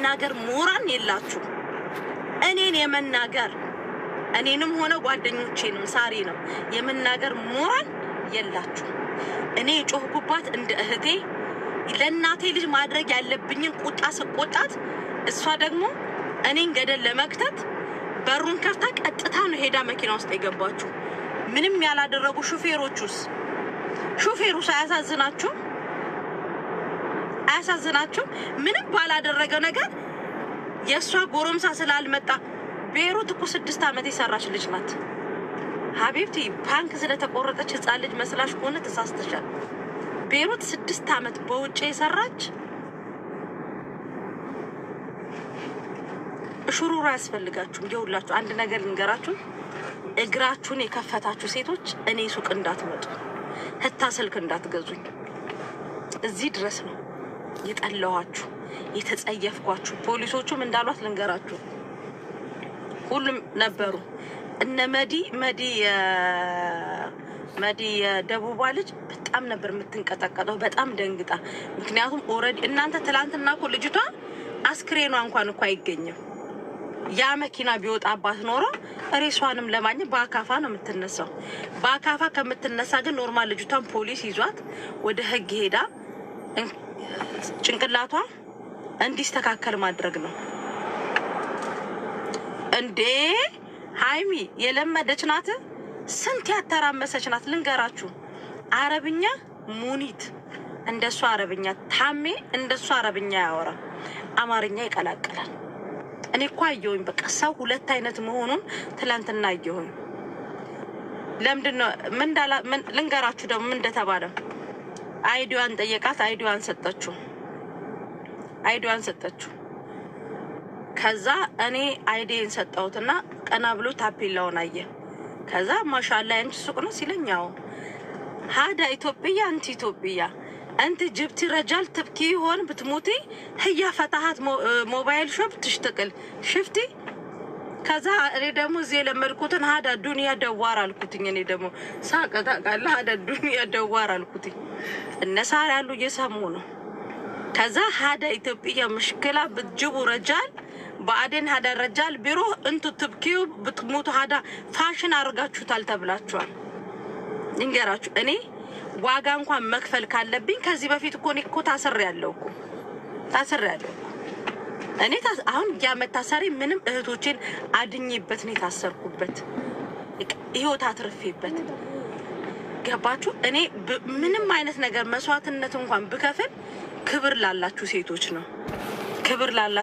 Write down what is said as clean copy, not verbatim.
ናገር ሞራን የላችሁ እኔን የመናገር እኔንም ሆነ ጓደኞቼንም ሳሪንም የመናገር ሞራን የላችሁ። እኔ ጮህኩባት እንደ እህቴ ለእናቴ ልጅ ማድረግ ያለብኝን ቁጣ ስቆጣት እሷ ደግሞ እኔን ገደል ለመክተት በሩን ከፍታ ቀጥታ ነው ሄዳ መኪና ውስጥ የገባችሁ። ምንም ያላደረጉ ሹፌሮቹስ አያሳዝናችሁ? ምንም ባላደረገው ነገር የሷ ጎረምሳ ስላልመጣ ቤሩት እኮ 6 ዓመት የሰራች ልጅ ናት። ሀቢብቲ ባንክ ስለተቆረጠች ህፃን ልጅ መስላሽ ከሆነ ተሳስተሻል። ቤሩት 6 ዓመት በውጭ የሰራች ሹሩራ ያስፈልጋችሁ። ይኸውላችሁ አንድ ነገር ልንገራችሁ፣ እግራችሁን የከፈታችሁ ሴቶች እኔ ሱቅ እንዳትመጡ፣ ህታ ስልክ እንዳትገዙኝ። እዚህ ድረስ ነው የጠላኋችሁ የተጸየፍኳችሁ። ፖሊሶቹም እንዳሏት ልንገራችሁ ሁሉም ነበሩ። እነ መዲ የደቡባ ልጅ በጣም ነበር የምትንቀጠቀጠው፣ በጣም ደንግጣ። ምክንያቱም ኦልሬዲ እናንተ ትላንትና እኮ ልጅቷ አስክሬኗ እንኳን እኮ አይገኝም። ያ መኪና ቢወጣባት ኖሮ ሬሷንም ለማግኘት በአካፋ ነው የምትነሳው። በአካፋ ከምትነሳ ግን ኖርማል ልጅቷን ፖሊስ ይዟት ወደ ህግ ሄዳ ጭንቅላቷ እንዲስተካከል ማድረግ ነው እንዴ። ሃይሚ የለመደች ናት፣ ስንት ያተራመሰች ናት። ልንገራችሁ አረብኛ ሙኒት እንደሷ አረብኛ፣ ታሜ እንደሷ አረብኛ ያወራ አማርኛ ይቀላቀላል። እኔ እኮ አየሁኝ በቃ ሰው ሁለት አይነት መሆኑን ትላንትና አየሁኝ። ለምንድነው ልንገራችሁ ደግሞ ምን እንደተባለ። አይዲዋን ጠየቃት፣ አይዲዋን ሰጠችው። ከዛ እኔ አይዲን ሰጠሁትና ቀና ብሎ ታፔላውን አየ። ከዛ ማሻአላ አንቺ ሱቅ ነው ሲለኛው ሀዳ ኢትዮጵያ አንቲ ኢትዮጵያ انت جبتي رجال تبكي هون بتموتي هي فتحت موبايل شوب تشتغل شفتي كذا እኔ ደግሞ እዚህ ለመልኩትን هذا الدنيا دوار አልኩትኝ። እኔ ደግሞ ሳቀታ ቃል هذا الدنيا دوار አልኩትኝ። እነሳር ያሉ እየሰሙ ነው። ከዛ هذا ኢትዮጵያ مشكلة بتجيبوا رجال بعدين هذا الرجال بيروح انتوا تبكيوا بتموتوا هذا ፋሽን አርጋችሁታል ተብላችኋል። እንገራችሁ እኔ ዋጋ እንኳን መክፈል ካለብኝ ከዚህ በፊት እኮ ታስሬያለሁ። እኔ አሁን ያመታሰሪ ምንም እህቶችን አድኝበት ነው ታሰርኩበት፣ ህይወት አትርፌበት። ገባችሁ? እኔ ምንም አይነት ነገር መስዋዕትነት እንኳን ብከፍል ክብር ላላችሁ ሴቶች ነው። ክብር ላላ